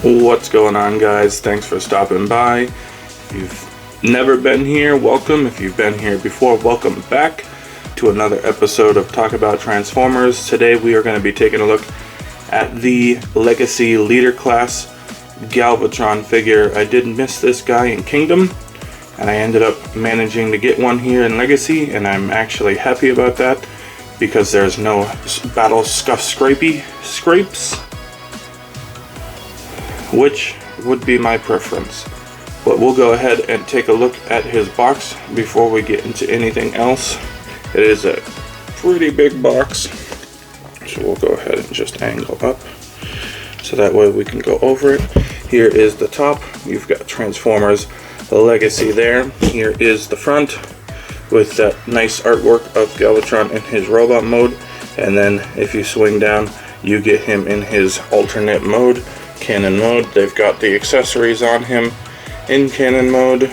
What's going on, guys? Thanks for stopping by. If you've never been here, welcome. If you've been here before, welcome back to another episode of Talk About Transformers. Today we are going to be taking a look at the Legacy Leader Class Galvatron figure. I did miss this guy in Kingdom, and I ended up managing to get one here in Legacy, and I'm actually happy about that because there's no battle scuff scrapes, which would be my preference. But we'll go ahead and take a look at his box before we get into anything else. It is a pretty big box, so we'll go ahead and just angle up so that way we can go over it. Here is the top. You've got Transformers Legacy there. Here is the front with that nice artwork of Galvatron in his robot mode, and then if you swing down you get him in his alternate mode, Canon Mode. They've got the accessories on him in Canon Mode,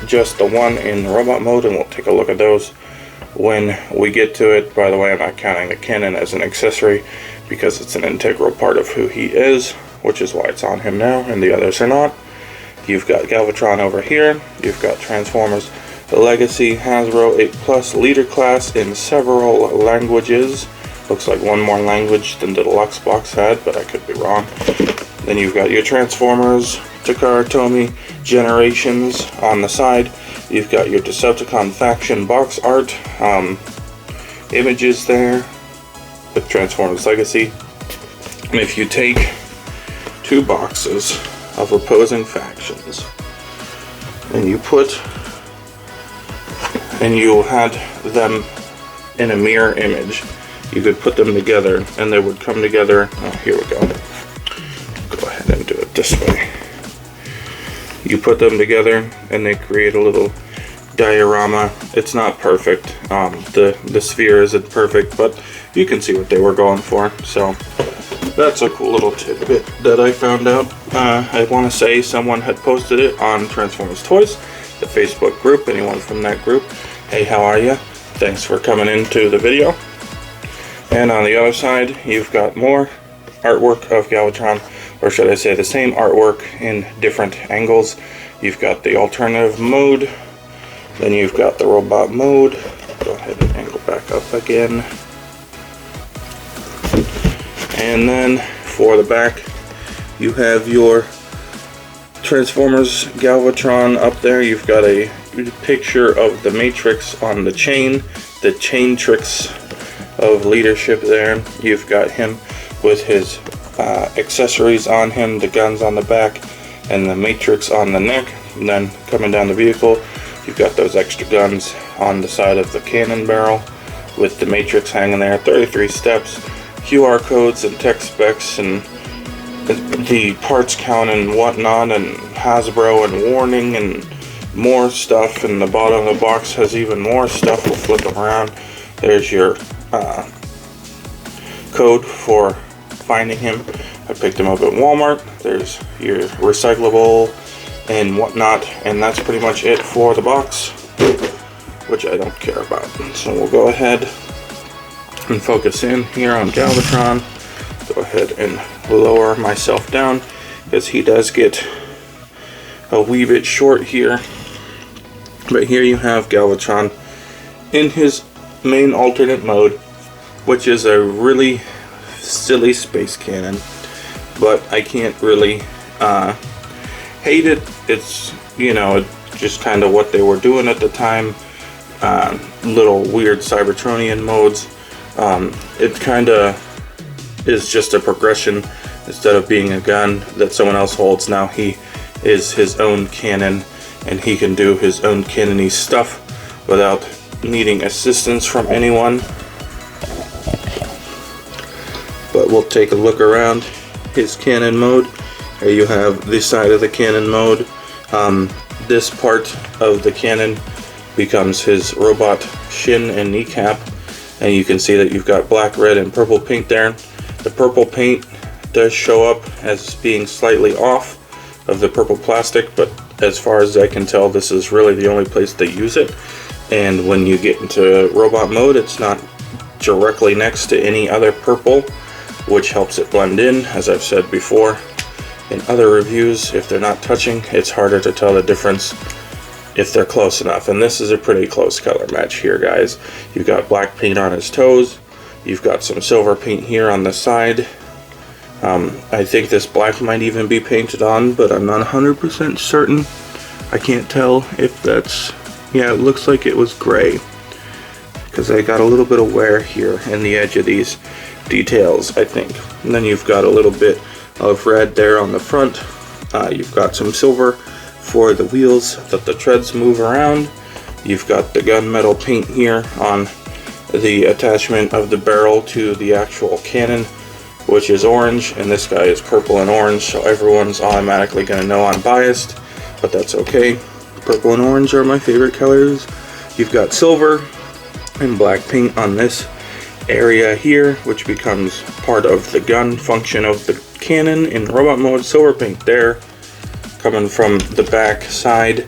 just the one in robot mode, and we'll take a look at those when we get to it. By the way, I'm not counting the cannon as an accessory because it's an integral part of who he is, which is why it's on him now and the others are not. You've got Galvatron over here. You've got Transformers Legacy Hasbro 8+ Leader Class in several languages. Looks like one more language than the deluxe box had, but I could be wrong. Then you've got your Transformers Takara Tomy Generations on the side. You've got your Decepticon Faction box art images there with Transformers Legacy. And if you take two boxes of opposing factions and you had them in a mirror image, you could put them together and they would come together. Oh, here we go. Go ahead and do it this way. You put them together and they create a little diorama. It's not perfect. The sphere isn't perfect, but you can see what they were going for. So that's a cool little tidbit that I found out. I want to say someone had posted it on Transformers Toys, the Facebook group. Anyone from that group, hey, how are you? Thanks for coming into the video. And on the other side, you've got more artwork of Galvatron, or should I say the same artwork in different angles. You've got the alternative mode, then you've got the robot mode. Go ahead and angle back up again. And then for the back, you have your Transformers Galvatron up there. You've got a picture of the Matrix on the chain tricks of leadership there. You've got him with his accessories on him, the guns on the back and the Matrix on the neck. And then coming down the vehicle, you've got those extra guns on the side of the cannon barrel with the Matrix hanging there. 33 steps, QR codes and tech specs and the parts count and whatnot, and Hasbro and warning and more stuff. And the bottom of the box has even more stuff. We'll flip them around. There's your code for finding him. I picked him up at Walmart. There's your recyclable and whatnot, and that's pretty much it for the box, which I don't care about. So we'll go ahead and focus in here on Galvatron. Go ahead and lower myself down because he does get a wee bit short here. But here you have Galvatron in his main alternate mode, which is a really silly space cannon, but I can't really hate it. It's, you know, just kind of what they were doing at the time. Little weird Cybertronian modes. It kind of is just a progression. Instead of being a gun that someone else holds, now he is his own cannon, and he can do his own cannon-y stuff without needing assistance from anyone. But we'll take a look around his cannon mode. Here you have this side of the cannon mode. This part of the cannon becomes his robot shin and kneecap, and you can see that you've got black, red, and purple paint there. The purple paint does show up as being slightly off of the purple plastic, but as far as I can tell, this is really the only place they use it. And when you get into robot mode, it's not directly next to any other purple, which helps it blend in, as I've said before. In other reviews, if they're not touching, it's harder to tell the difference if they're close enough. And this is a pretty close color match here, guys. You've got black paint on his toes. You've got some silver paint here on the side. I think this black might even be painted on, but I'm not 100% certain. I can't tell if that's... yeah, it looks like it was gray, because I got a little bit of wear here in the edge of these details, I think. And then you've got a little bit of red there on the front. You've got some silver for the wheels that the treads move around. You've got the gunmetal paint here on the attachment of the barrel to the actual cannon, which is orange, and this guy is purple and orange, so everyone's automatically going to know I'm biased, but that's okay. Purple and orange are my favorite colors. You've got silver and black paint on this area here, which becomes part of the gun function of the cannon in robot mode. Silver paint there, coming from the back side.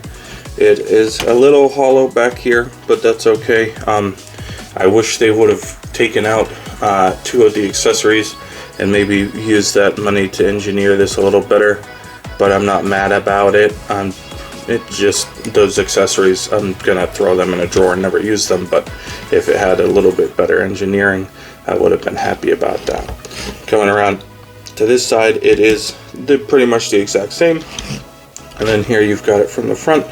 It is a little hollow back here, but that's okay. I wish they would have taken out 2 of the accessories and maybe used that money to engineer this a little better, but I'm not mad about it. It just, those accessories, I'm gonna throw them in a drawer and never use them, but if it had a little bit better engineering, I would have been happy about that. Coming around to this side, it is pretty much the exact same. And then here you've got it from the front.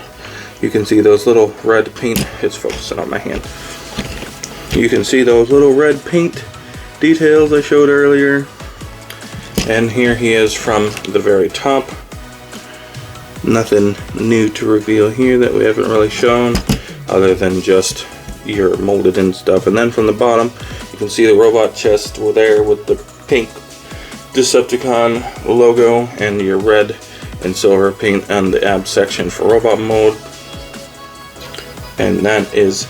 You can see those little red paint, it's focusing on my hand. You can see those little red paint details I showed earlier. And here he is from the very top. Nothing new to reveal here that we haven't really shown, other than just your molded in stuff. And then from the bottom, you can see the robot chest there with the pink Decepticon logo and your red and silver paint on the ab section for robot mode. And that is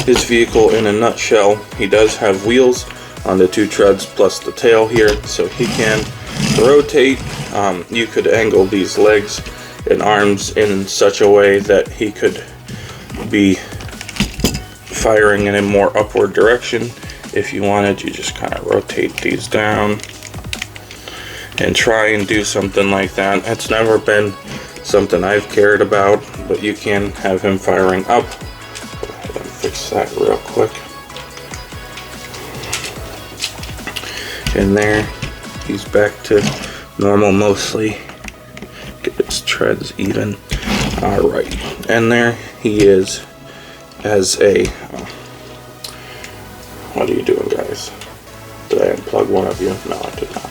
his vehicle in a nutshell. He does have wheels on the 2 treads plus the tail here, so he can rotate. You could angle these legs and arms in such a way that he could be firing in a more upward direction. If you wanted, you just kind of rotate these down and try and do something like that. It's never been something I've cared about, but you can have him firing up. Go ahead and fix that real quick. And there, he's back to normal mostly. Get its treads even. Alright, and there he is as a... what are you doing, guys? Did I unplug one of you? No, I did not.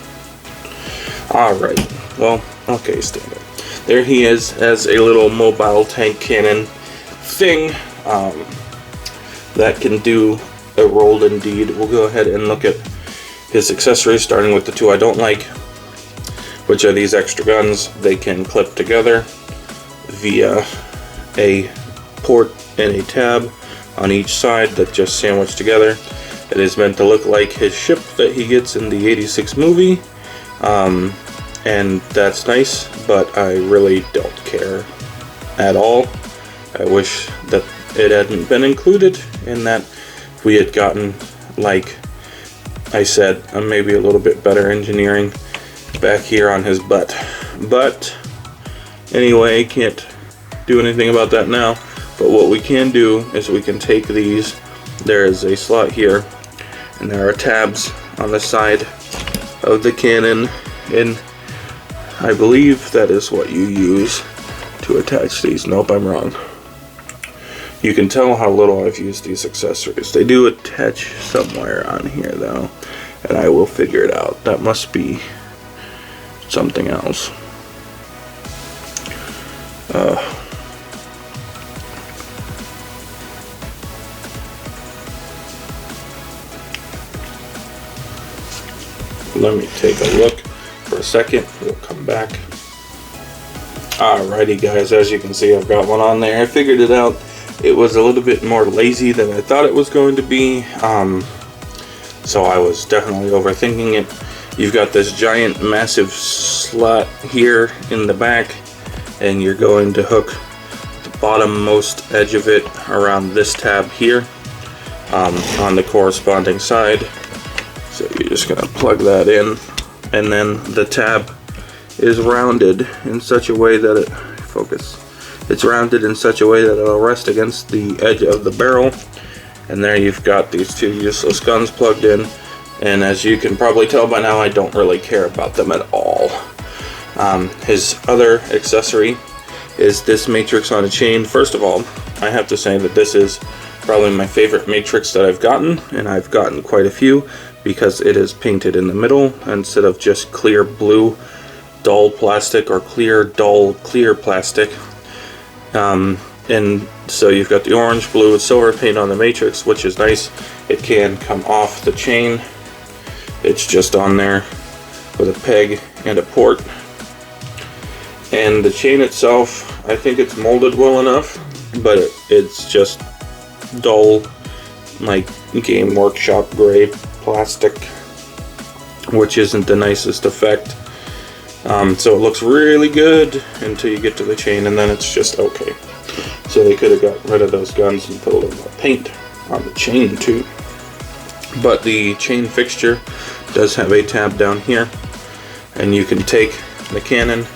Alright, well, okay, stand up. There he is as a little mobile tank cannon thing that can do a roll indeed. We'll go ahead and look at his accessories, starting with the 2 I don't like, which are these extra guns. They can clip together via a port and a tab on each side that just sandwich together. It is meant to look like his ship that he gets in the '86 movie, and that's nice, but I really don't care at all. I wish that it hadn't been included, and that we had gotten, like I said, maybe a little bit better engineering back here on his butt. But anyway, can't do anything about that now. But what we can do is we can take these. There is a slot here, and there are tabs on the side of the cannon, and I believe that is what you use to attach these. Nope, I'm wrong. You can tell how little I've used these accessories. They do attach somewhere on here though, and I will figure it out. That must be something else. Let me take a look for a second. We'll come back. Alrighty guys, as you can see, I've got one on there. I figured it out. It was a little bit more lazy than I thought it was going to be. So I was definitely overthinking it. You've got this giant massive slot here in the back, and you're going to hook the bottommost edge of it around this tab here on the corresponding side. So you're just going to plug that in, and then the tab is rounded in such a way that it's rounded in such a way that it'll rest against the edge of the barrel. And there you've got these two useless guns plugged in. And as you can probably tell by now, I don't really care about them at all. His other accessory is this matrix on a chain. First of all, I have to say that this is probably my favorite matrix that I've gotten, and I've gotten quite a few, because it is painted in the middle instead of just clear blue dull plastic or clear dull clear plastic. And so you've got the orange, blue, silver paint on the matrix, which is nice. It can come off the chain. It's just on there with a peg and a port. And the chain itself, I think it's molded well enough, but it's just dull, like Game Workshop gray plastic, which isn't the nicest effect. So it looks really good until you get to the chain, and then it's just okay. So they could have got rid of those guns and put a little more paint on the chain too. But the chain fixture does have a tab down here, and you can take the Canon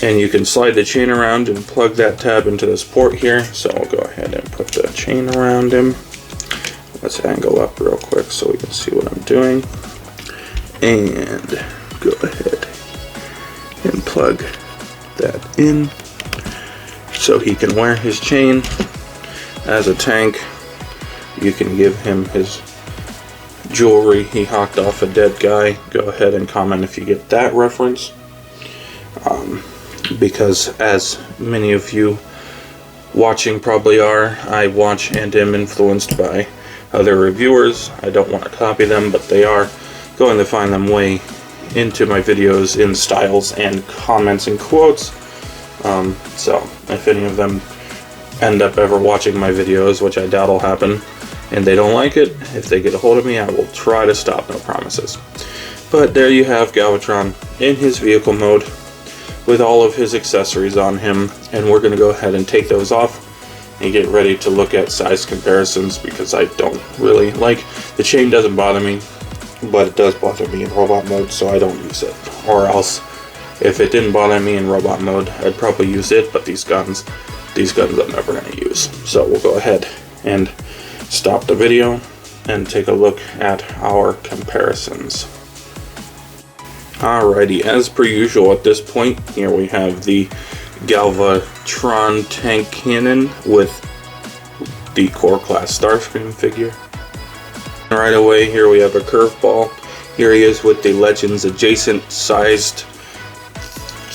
and you can slide the chain around and plug that tab into this port here. So I'll go ahead and put the chain around him. Let's angle up real quick so we can see what I'm doing. And go ahead and plug that in so he can wear his chain as a tank. You can give him his jewelry he hawked off a dead guy. Go ahead and comment if you get that reference. Because as many of you watching probably are, I watch and am influenced by other reviewers. I don't want to copy them, but they are going to find them way into my videos in styles and comments and quotes. So if any of them end up ever watching my videos, which I doubt will happen, and they don't like it, if they get a hold of me, I will try to stop, no promises. But there you have Galvatron in his vehicle mode with all of his accessories on him, and we're going to go ahead and take those off and get ready to look at size comparisons, because I don't really like, the chain doesn't bother me, but it does bother me in robot mode, so I don't use it. Or else, if it didn't bother me in robot mode, I'd probably use it, but these guns I'm never going to use. So we'll go ahead and stop the video and take a look at our comparisons. Alrighty, as per usual at this point, here we have the Galvatron tank cannon with the core class Starscream figure. Right away, here we have a curveball. Here he is with the Legends adjacent sized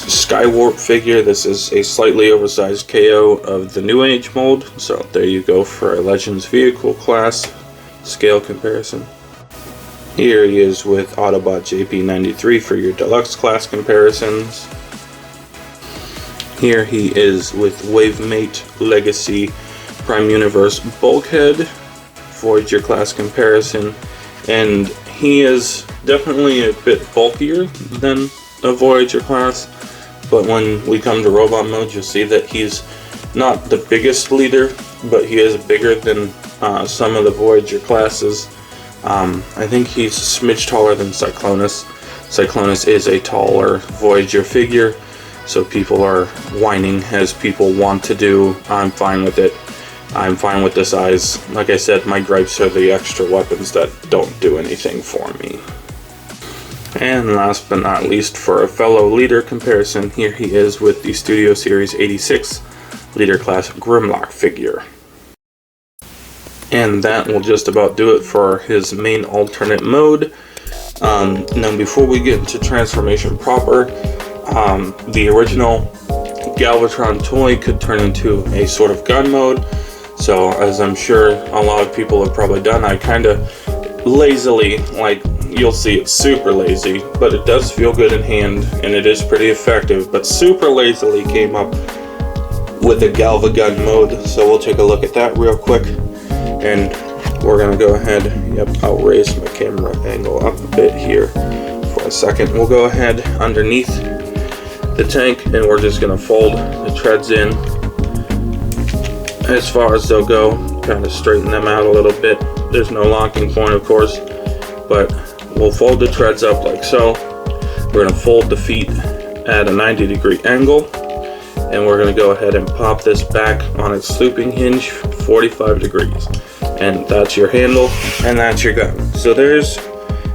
Skywarp figure. This is a slightly oversized KO of the New Age mold. So there you go for a Legends vehicle class scale comparison. Here he is with Autobot JP93 for your deluxe class comparisons. Here he is with Wavemate Legacy Prime Universe Bulkhead for your class comparison. And he is definitely a bit bulkier than a Voyager class, but when we come to robot mode, you'll see that he's not the biggest leader, but he is bigger than some of the Voyager classes. I think he's a smidge taller than Cyclonus. Cyclonus is a taller Voyager figure, so people are whining as people want to do. I'm fine with it. I'm fine with the size. Like I said, my gripes are the extra weapons that don't do anything for me. And last but not least, for a fellow leader comparison, here he is with the Studio Series 86 Leader Class Grimlock figure. And that will just about do it for his main alternate mode. Now before we get into transformation proper, the original Galvatron toy could turn into a sort of gun mode. So as I'm sure a lot of people have probably done, I kind of lazily, like you'll see it's super lazy, but it does feel good in hand and it is pretty effective, but super lazily came up with a Galva gun mode. So we'll take a look at that real quick. And we're going to go ahead, I'll raise my camera angle up a bit here for a second. We'll go ahead underneath the tank and we're just going to fold the treads in as far as they'll go, kind of straighten them out a little bit. There's no locking point, of course, but we'll fold the treads up like so. We're going to fold the feet at a 90-degree angle, and we're going to go ahead and pop this back on its looping hinge 45 degrees. And that's your handle, and that's your gun. So there's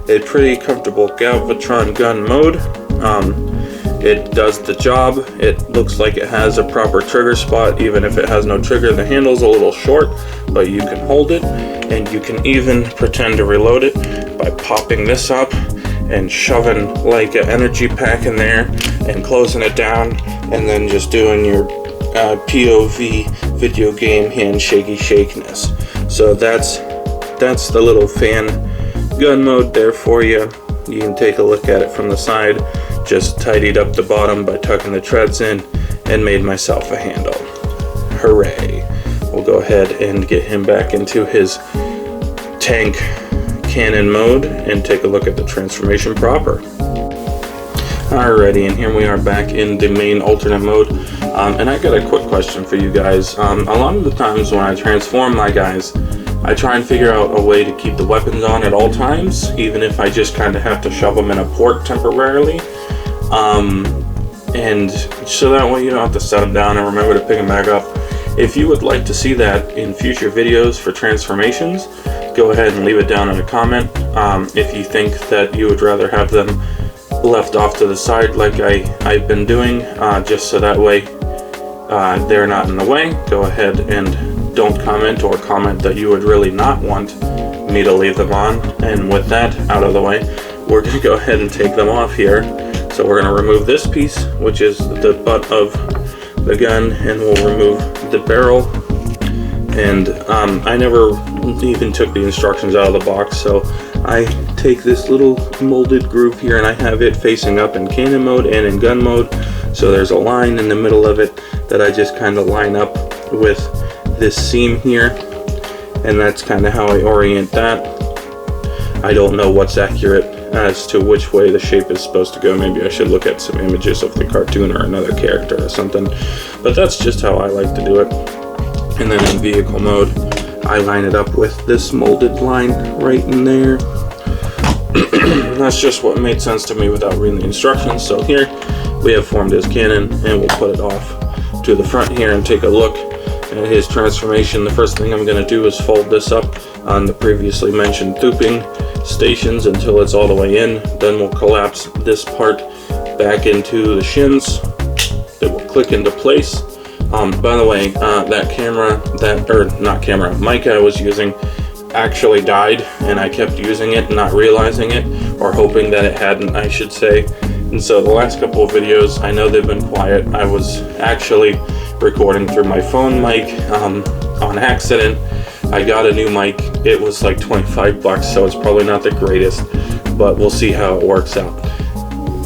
a pretty comfortable Galvatron gun mode. It does the job. It looks like it has a proper trigger spot, even if it has no trigger. The handle's a little short, but you can hold it, and you can even pretend to reload it by popping this up and shoving like an energy pack in there and closing it down, and then just doing your POV video game hand shaky shakiness. So that's the little fan gun mode there for you. You can take a look at it from the side. Just tidied up the bottom by tucking the treads in and made myself a handle. Hooray! We'll go ahead and get him back into his tank Canon mode and take a look at the transformation proper. Alrighty, and here we are back in the main alternate mode. And I got a quick question for you guys. A lot of the times when I transform my guys, I try and figure out a way to keep the weapons on at all times, even if I just kind of have to shove them in a port temporarily. And so that way you don't have to set them down and remember to pick them back up. If you would like to see that in future videos for transformations, go ahead and leave it down in a comment. If you think that you would rather have them left off to the side like I've been doing, just so that way they're not in the way, go ahead and don't comment, or comment that you would really not want me to leave them on. And with that out of the way, we're going to go ahead and take them off here. So we're going to remove this piece, which is the butt of the gun, and we'll remove the barrel. And I never even took the instructions out of the box, so I take this little molded groove here and I have it facing up in Canon mode and in gun mode. So there's a line in the middle of it that I just kind of line up with this seam here, and that's kind of how I orient that. I don't know what's accurate as to which way the shape is supposed to go. Maybe I should look at some images of the cartoon or another character or something, but that's just how I like to do it. And then in vehicle mode, I line it up with this molded line right in there. That's just what made sense to me without reading the instructions. So here we have formed his cannon, and we'll put it off to the front here and take a look at his transformation. The first thing I'm going to do is fold this up on the previously mentioned looping stations until it's all the way in. Then we'll collapse this part back into the shins. It will click into place. By the way, that mic I was using actually died, and I kept using it, not realizing it, or hoping that it hadn't, I should say. And so the last couple of videos, I know they've been quiet. I was actually recording through my phone mic on accident. I got a new mic. It was like 25 bucks, so it's probably not the greatest, but we'll see how it works out.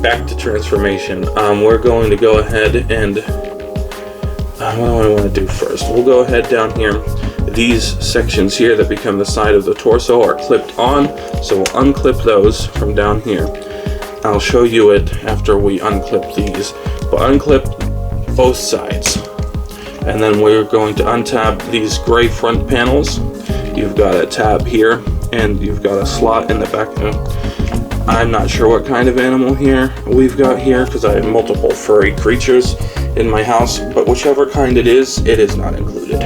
Back to transformation. We're going to go ahead and what do I want to do first? We'll go ahead down here. These sections here that become the side of the torso are clipped on, so we'll unclip those from down here. I'll show you it after we unclip these, but unclip both sides. And then we're going to untab these gray front panels. You've got a tab here, and you've got a slot in the back. I'm not sure what kind of animal here we've got here, because I have multiple furry creatures in my house, but whichever kind it is not included.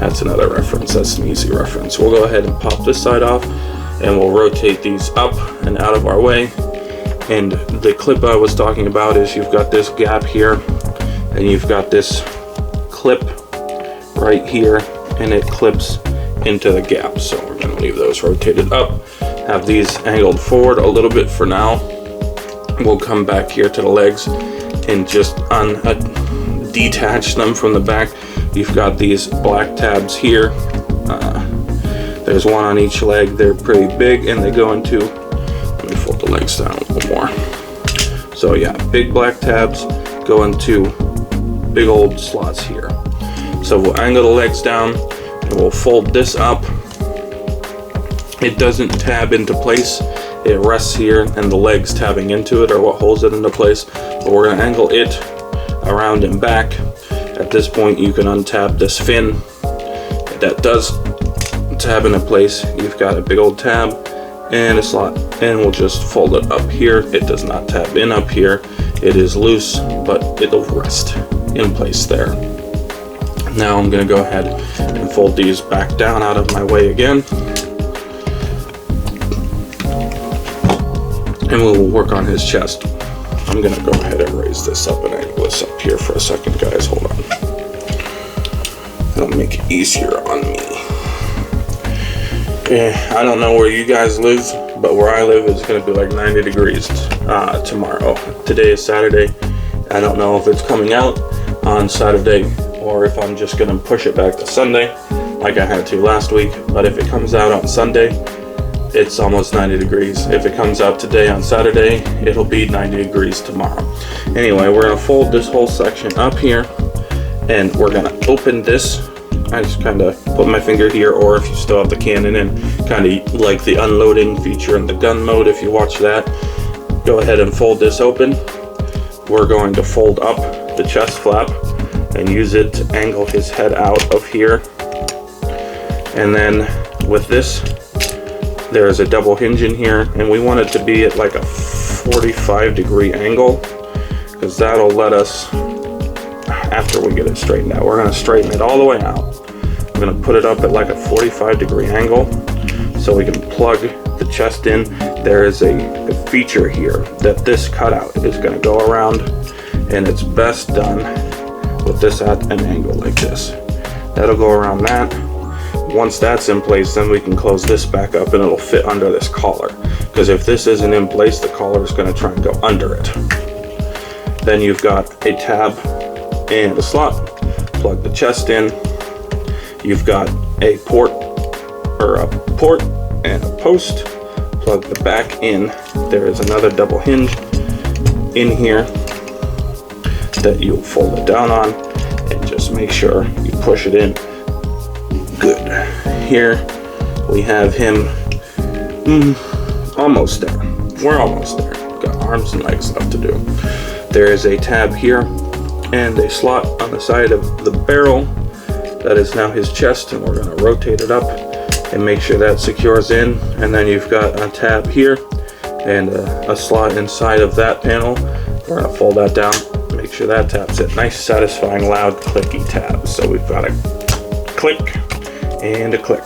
That's another reference. That's an easy reference. We'll go ahead and pop this side off, and we'll rotate these up and out of our way. And the clip I was talking about is you've got this gap here, and you've got this clip right here, and it clips into the gap. So we're going to leave those rotated up, have these angled forward a little bit for now. We'll come back here to the legs and just detach them from the back. You've got these black tabs here. There's one on each leg. They're pretty big, and they go into, let me fold the legs down a little more. So yeah, big black tabs go into big old slots here. So we'll angle the legs down, and we'll fold this up. It doesn't tab into place. It rests here, and the legs tabbing into it are what holds it into place. But we're going to angle it around and back. At this point, you can untab this fin. That does tab into place. You've got a big old tab and a slot, and we'll just fold it up here. It does not tab in up here. it is loose, but it'll rest in place there. Now I'm going to go ahead and fold these back down out of my way again. And we'll work on his chest. I'm going to go ahead and raise this up and angle this up here for a second, guys. Hold on. That'll make it easier on me. I don't know where you guys live, but where I live is going to be like 90 degrees tomorrow. Today is Saturday. I don't know if it's coming out on Saturday or if I'm just going to push it back to Sunday like I had to last week. But if it comes out on Sunday, it's almost 90 degrees. If it comes out today on Saturday, it'll be 90 degrees tomorrow. Anyway, we're going to fold this whole section up here, and we're going to open this. I just kind of put my finger here, or if you still have the Canon and kind of like the unloading feature in the gun mode, if you watch that, go ahead and fold this open. We're going to fold up the chest flap and use it to angle his head out of here. And then with this, there's a double hinge in here, and we want it to be at like a 45-degree angle, because that'll let us, after we get it straightened out, we're going to straighten it all the way out. I'm going to put it up at like a 45-degree angle so we can plug the chest in. There is a feature here that this cutout is going to go around, and it's best done with this at an angle like this. That'll go around that. Once that's in place, then we can close this back up and it'll fit under this collar. Because if this isn't in place, the collar is going to try and go under it. Then you've got a tab and a slot. Plug the chest in. You've got a port and a post. Plug the back in. There is another double hinge in here that you'll fold it down on, and just make sure you push it in. Good. Here we have him almost there. We're almost there. Got arms and legs left to do. There is a tab here and a slot on the side of the barrel. That is now his chest, and we're going to rotate it up and make sure that secures in. And then you've got a tab here and a slot inside of that panel. We're going to fold that down, make sure that taps it. Nice, satisfying, loud, clicky tab. So we've got a click and a click.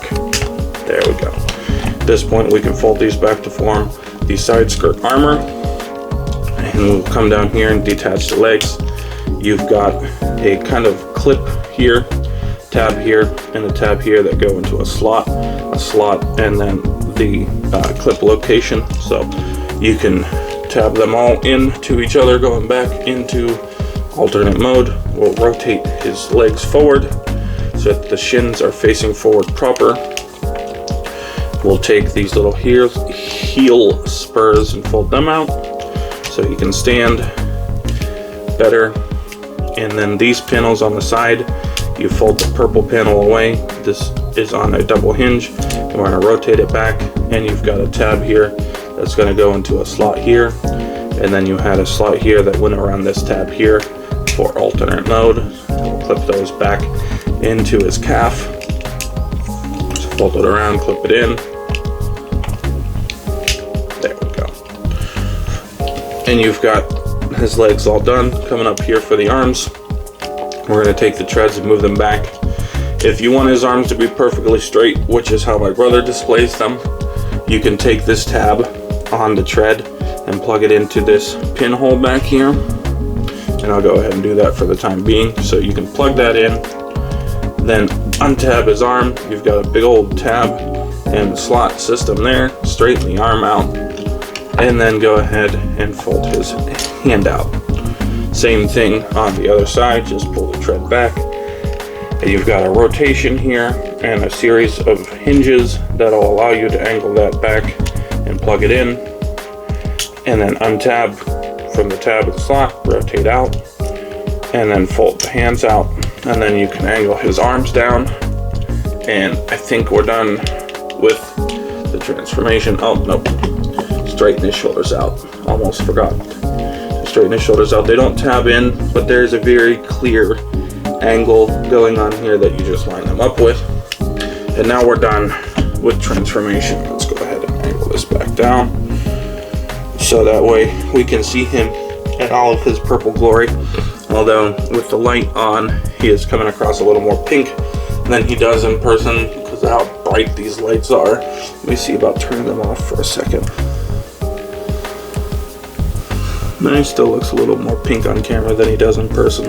There we go. At this point, we can fold these back to form the side skirt armor, and we'll come down here and detach the legs. You've got a kind of clip here, tab here, and a tab here that go into a slot, and then the clip location. So you can tab them all into each other, going back into alternate mode. We'll rotate his legs forward so that the shins are facing forward proper. We'll take these little heel spurs and fold them out so he can stand better. And then these panels on the side, you fold the purple panel away. This is on a double hinge, and we're going to rotate it back, and you've got a tab here that's going to go into a slot here, and then you had a slot here that went around this tab here for alternate mode. We'll clip those back into his calf. Just fold it around, clip it in. There we go. And you've got his legs all done. Coming up here for the arms, we're going to take the treads and move them back. If you want his arms to be perfectly straight, which is how my brother displays them, you can take this tab on the tread and plug it into this pinhole back here. And I'll go ahead and do that for the time being. So you can plug that in, then untab his arm. You've got a big old tab and the slot system there. Straighten the arm out, and then go ahead and fold his hand out. Same thing on the other side, just pull the tread back. And you've got a rotation here and a series of hinges that'll allow you to angle that back and plug it in. And then untab from the tab and slot, rotate out, and then fold the hands out. And then you can angle his arms down. And I think we're done with the transformation. Oh, nope. Straighten his shoulders out. Almost forgot to straighten his shoulders out. They don't tab in, but there's a very clear angle going on here that you just line them up with. And now we're done with transformation. Let's go ahead and angle this back down so that way we can see him in all of his purple glory. Although with the light on, he is coming across a little more pink than he does in person because of how bright these lights are. Let me see about turning them off for a second. Now he still looks a little more pink on camera than he does in person.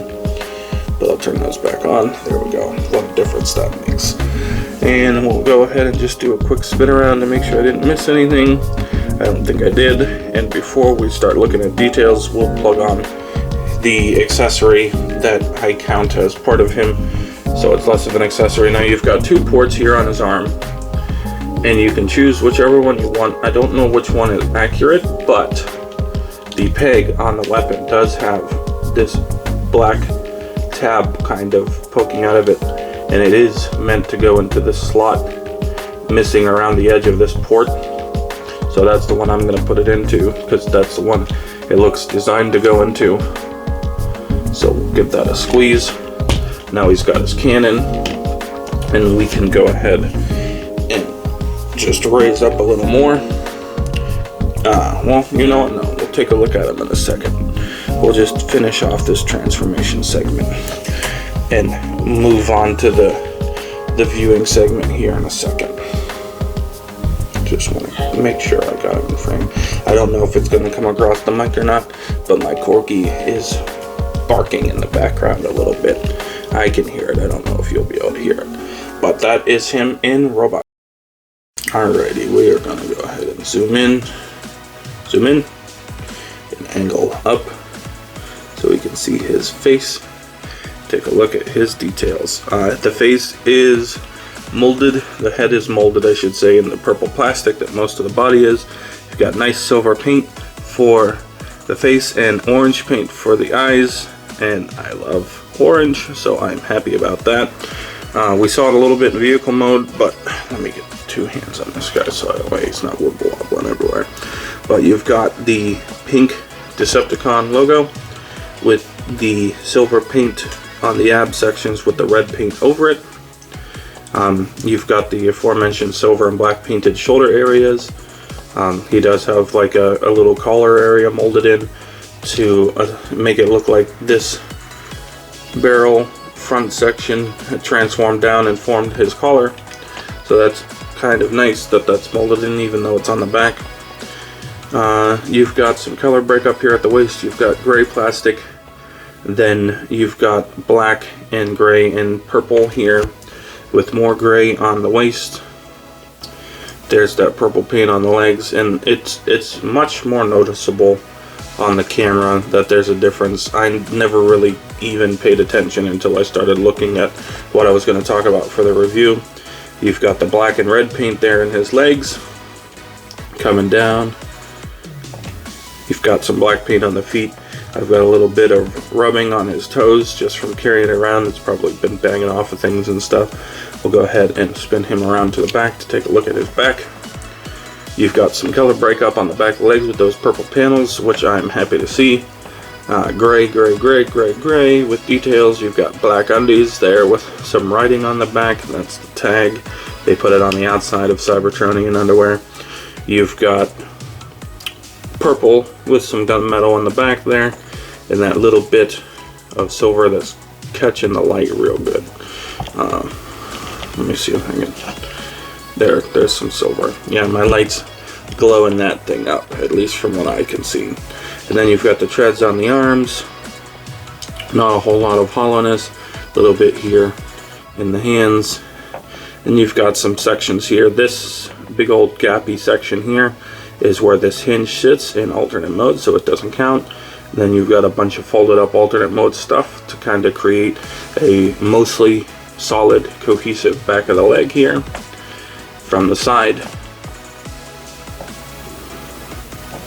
But I'll turn those back on. There we go. What a difference that makes. And we'll go ahead and just do a quick spin around to make sure I didn't miss anything. I don't think I did. And before we start looking at details, we'll plug on the accessory that I count as part of him, so it's less of an accessory. Now you've got 2 ports here on his arm, and you can choose whichever one you want. I don't know which one is accurate, but the peg on the weapon does have this black tab kind of poking out of it, and it is meant to go into the slot missing around the edge of this port. So that's the one I'm going to put it into, because that's the one it looks designed to go into. So we'll give that a squeeze. Now he's got his cannon, and we can go ahead and just raise up a little more. Well, you know what? No, we'll take a look at him in a second. We'll just finish off this transformation segment and move on to the viewing segment here in a second. Just want to make sure I got him in frame. I don't know if it's going to come across the mic or not, but my corgi is barking in the background a little bit. I can hear it. I don't know if you'll be able to hear it. But that is him in robot. Alrighty, we are going to go ahead and zoom in, and angle up so we can see his face. Take a look at his details. The face is molded, the head is molded, I should say, in the purple plastic that most of the body is. You've got nice silver paint for the face and orange paint for the eyes, and I love orange, so I'm happy about that. We saw it a little bit in vehicle mode, but let me get 2 hands on this guy so that way he's not wobbling everywhere. But you've got the pink Decepticon logo with the silver paint on the ab sections with the red paint over it. You've got the aforementioned silver and black painted shoulder areas. He does have like a little collar area molded in to make it look like this barrel front section had transformed down and formed his collar. So that's kind of nice that that's molded in, even though it's on the back. You've got some color breakup here at the waist. You've got gray plastic, then you've got black and gray and purple here, with more gray on the waist. There's that purple paint on the legs, and it's much more noticeable on the camera that there's a difference. I never really even paid attention until I started looking at what I was going to talk about for the review. You've got the black and red paint there in his legs coming down. You've got some black paint on the feet. I've got a little bit of rubbing on his toes just from carrying it around. It's probably been banging off of things and stuff. We'll go ahead and spin him around to the back to take a look at his back. You've got some color breakup on the back legs with those purple panels, which I'm happy to see. Gray, gray, gray, gray, gray with details. You've got black undies there with some writing on the back. That's the tag. They put it on the outside of Cybertronian underwear. You've got purple with some gunmetal on the back there, and that little bit of silver that's catching the light real good. Let me see if I can. There's some silver. Yeah, my light's glowing that thing up, at least from what I can see. And then you've got the treads on the arms. Not a whole lot of hollowness. A little bit here in the hands. And you've got some sections here. This big old gappy section here is where this hinge sits in alternate mode, so it doesn't count. And then you've got a bunch of folded up alternate mode stuff to kind of create a mostly solid, cohesive back of the leg here. From the side,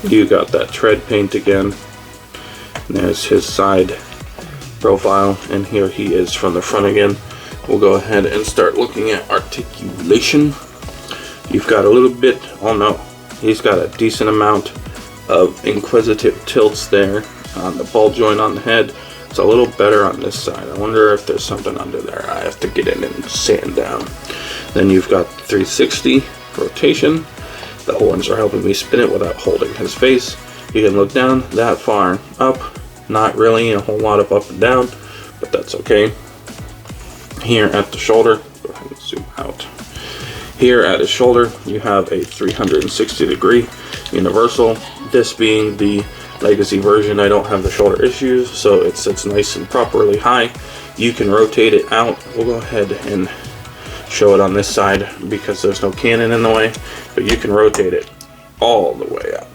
you got that tread paint again. And there's his side profile, and here he is from the front again. We'll go ahead and start looking at articulation. You've got a little bit, oh no, he's got a decent amount of inquisitive tilts there on the ball joint on the head. It's a little better on this side. I wonder if there's something under there I have to get in and sand down. Then you've got 360 rotation. The horns are helping me spin it without holding his face. You can look down that far. Up, not really a whole lot of up and down, but that's okay. Here at the shoulder, go ahead and zoom out. Here at his shoulder, you have a 360-degree universal. This being the legacy version, I don't have the shoulder issues, so it sits nice and properly high. You can rotate it out. We'll go ahead and show it on this side because there's no Canon in the way, but you can rotate it all the way up.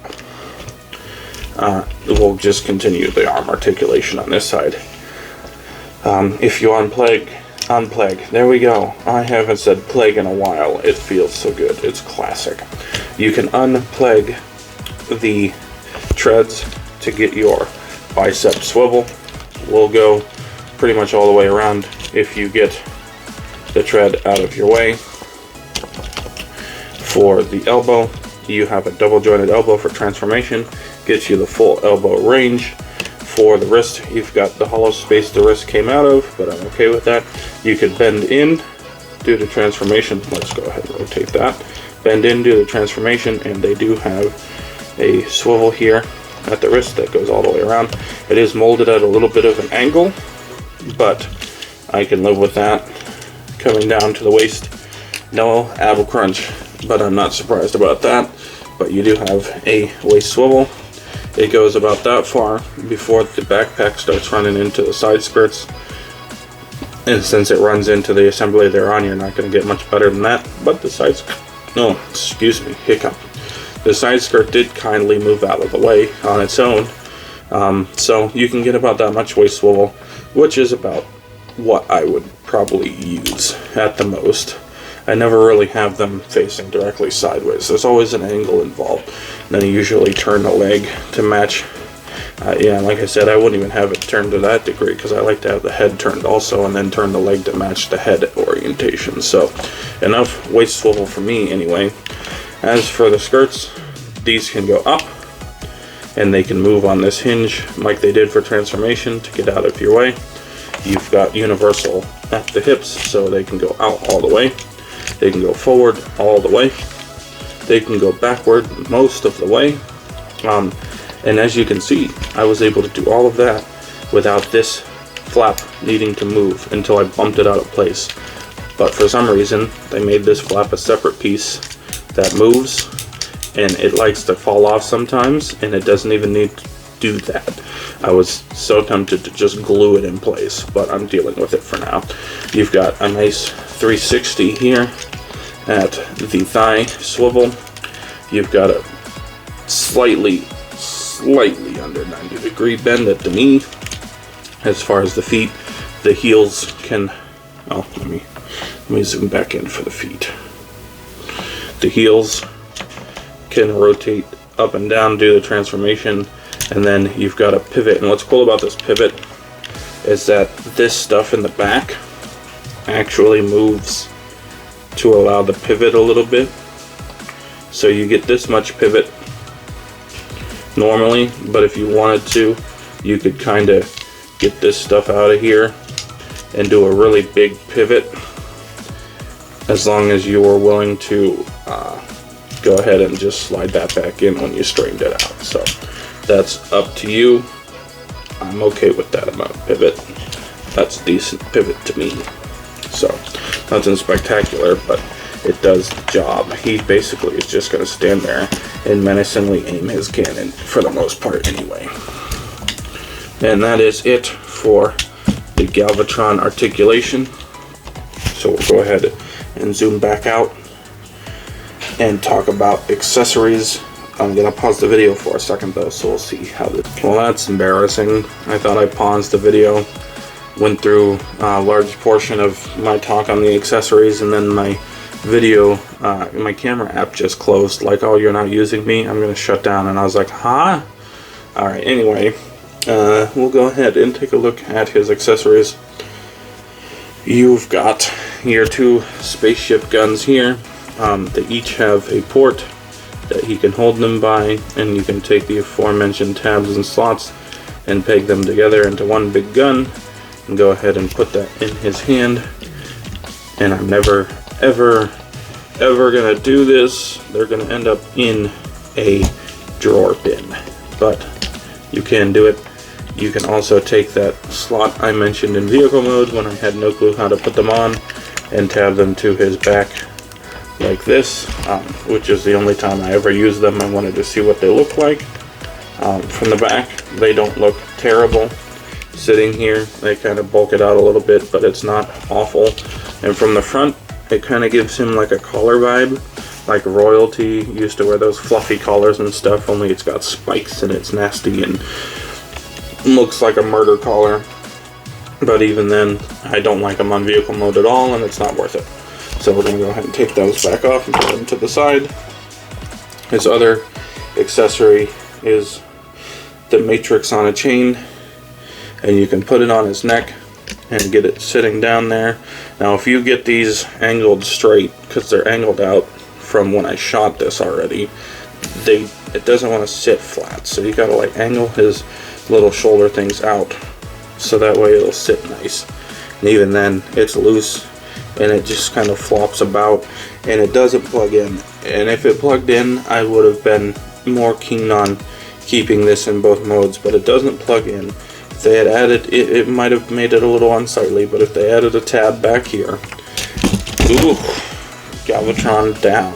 We'll just continue the arm articulation on this side. If you unplug, there we go. I haven't said plague in a while. It feels so good. It's classic. You can unplug the treads to get your bicep swivel. We'll go pretty much all the way around if you get the tread out of your way. For the elbow, you have a double jointed elbow for transformation, gets you the full elbow range. For the wrist, you've got the hollow space the wrist came out of, but I'm okay with that. You could bend in due to transformation. Let's go ahead and rotate that. Bend in due to transformation, and they do have a swivel here at the wrist that goes all the way around. It is molded at a little bit of an angle, but I can live with that. Coming down to the waist, no abble crunch, but I'm not surprised about that. But you do have a waist swivel. It goes about that far before the backpack starts running into the side skirts. And since it runs into the assembly they're on, you're not going to get much better than that. But the side skirt, no, excuse me, hiccup. The side skirt did kindly move out of the way on its own. So you can get about that much waist swivel, which is about what I would probably use at the most. I never really have them facing directly sideways. There's always an angle involved. And then I usually turn the leg to match. Yeah, like I said, I wouldn't even have it turned to that degree because I like to have the head turned also and then turn the leg to match the head orientation. So enough waist swivel for me anyway. As for the skirts, these can go up and they can move on this hinge like they did for transformation to get out of your way. You've got universal at the hips, so they can go out all the way. They can go forward all the way. They can go backward most of the way. And as you can see, I was able to do all of that without this flap needing to move until I bumped it out of place. But for some reason, they made this flap a separate piece that moves, and it likes to fall off sometimes, and it doesn't even need to do that. I was so tempted to just glue it in place, but I'm dealing with it for now. You've got a nice 360 here at the thigh swivel. You've got a slightly under 90-degree bend at the knee. As far as the feet, the heels can, oh, let me zoom back in for the feet. The heels can rotate up and down due to transformation, and then you've got a pivot. And what's cool about this pivot is that this stuff in the back actually moves to allow the pivot a little bit. So you get this much pivot normally, but if you wanted to, you could kind of get this stuff out of here and do a really big pivot, as long as you were willing to go ahead and just slide that back in when you straightened it out. So that's up to you. I'm okay with that amount of pivot. That's a decent pivot to me. So nothing spectacular, but it does the job. He basically is just going to stand there and menacingly aim his cannon for the most part anyway. And that is it for the Galvatron articulation. So we'll go ahead and zoom back out and talk about accessories. I'm going to pause the video for a second though, so we'll see how this... Well, that's embarrassing. I thought I paused the video, went through a large portion of my talk on the accessories, and then my video, my camera app just closed, like, oh, you're not using me, I'm going to shut down. And I was like, huh? Alright, anyway, we'll go ahead and take a look at his accessories. You've got your two spaceship guns here. They each have a port that he can hold them by, and you can take the aforementioned tabs and slots and peg them together into one big gun and go ahead and put that in his hand. And I'm never ever gonna do this. They're gonna end up in a drawer bin. but you can do it. You can also take that slot I mentioned in vehicle mode when I had no clue how to put them on, and tab them to his back like this, which is the only time I ever used them. I wanted to see what they look like. From the back, they don't look terrible. Sitting here, they kind of bulk it out a little bit, but it's not awful. And from the front, it kind of gives him like a collar vibe, like royalty used to wear those fluffy collars and stuff, only it's got spikes and it's nasty and looks like a murder collar. But even then, I don't like them on vehicle mode at all, and it's not worth it. So we're going to go ahead and take those back off and put them to the side. His other accessory is the matrix on a chain, and you can put it on his neck and get it sitting down there. Now if you get these angled straight, because they're angled out from when I shot this already, it doesn't want to sit flat, so you gotta like angle his little shoulder things out so that way it'll sit nice. And even then, it's loose and it just kind of flops about, and it doesn't plug in. And if it plugged in, I would have been more keen on keeping this in both modes, but it doesn't plug in. If they had added it, it might have made it a little unsightly, but if they added a tab back here, ooh, Galvatron down,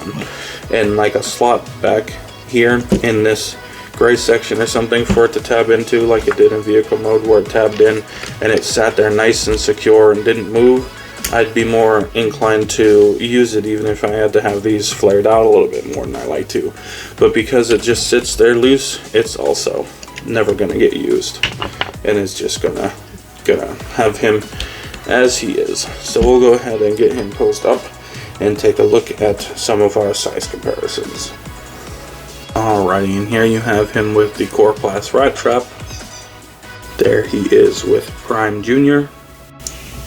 and like a slot back here in this gray section or something for it to tab into, like it did in vehicle mode where it tabbed in and it sat there nice and secure and didn't move, I'd be more inclined to use it, even if I had to have these flared out a little bit more than I like to. But because it just sits there loose, it's also never gonna get used, and it's just gonna have him as he is. So we'll go ahead and get him posed up and take a look at some of our size comparisons. Alrighty, and here you have him with the Core Class Rat Trap. There he is with Prime Junior.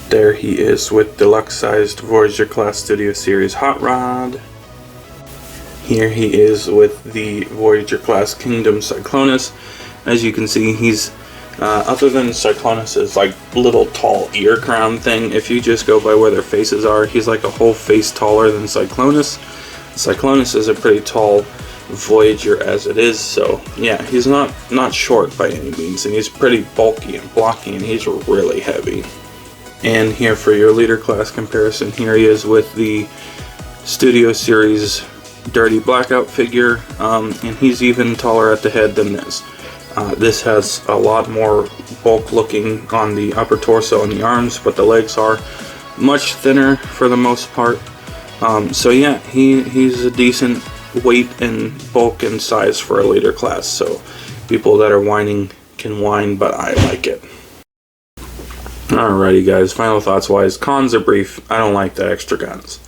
There he is with Deluxe Sized Voyager Class Studio Series Hot Rod. Here he is with the Voyager Class Kingdom Cyclonus. As you can see, he's other than Cyclonus's like little tall ear crown thing, if you just go by where their faces are, he's like a whole face taller than Cyclonus. Cyclonus is a pretty tall Voyager as it is, so yeah, he's not short by any means, and he's pretty bulky and blocky, and he's really heavy. And here for your leader class comparison, here he is with the Studio Series Dirty Blackout figure, and he's even taller at the head than this. This has a lot more bulk looking on the upper torso and the arms, but the legs are much thinner for the most part. So yeah, he's a decent weight and bulk and size for a leader class, so people that are whining can whine, but I like it. Alrighty guys, final thoughts wise, cons are brief. I don't like the extra guns.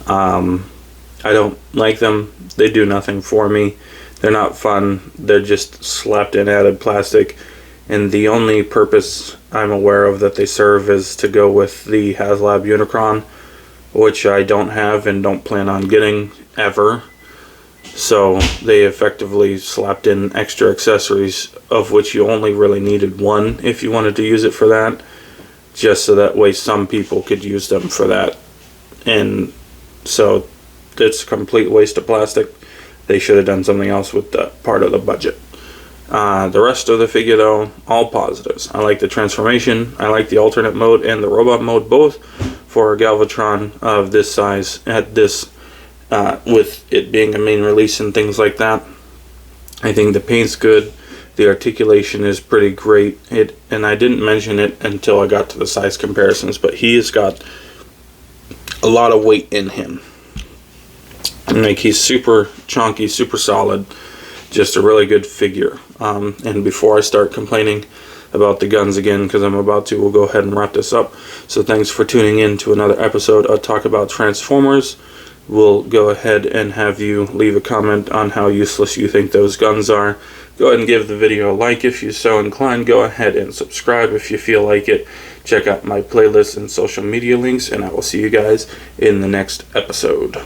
I don't like them. They do nothing for me. They're not fun. They're just slapped in added plastic, and the only purpose I'm aware of that they serve is to go with the HasLab Unicron, which I don't have and don't plan on getting ever. So they effectively slapped in extra accessories, of which you only really needed one if you wanted to use it for that, just so that way some people could use them for that. And so it's a complete waste of plastic. They should have done something else with that part of the budget. The rest of the figure though, all positives. I like the transformation, I like the alternate mode and the robot mode, both for a Galvatron of this size at this with it being a main release and things like that. I think the paint's good, the articulation is pretty great. And I didn't mention it until I got to the size comparisons, but he's got a lot of weight in him. Like, he's super chunky, super solid, just a really good figure. And before I start complaining about the guns again, because I'm about to, we'll go ahead and wrap this up. So thanks for tuning in to another episode of Talk About Transformers. We'll go ahead and have you leave a comment on how useless you think those guns are. Go ahead and give the video a like if you're so inclined. Go ahead and subscribe if you feel like it. Check out my playlist and social media links, and I will see you guys in the next episode.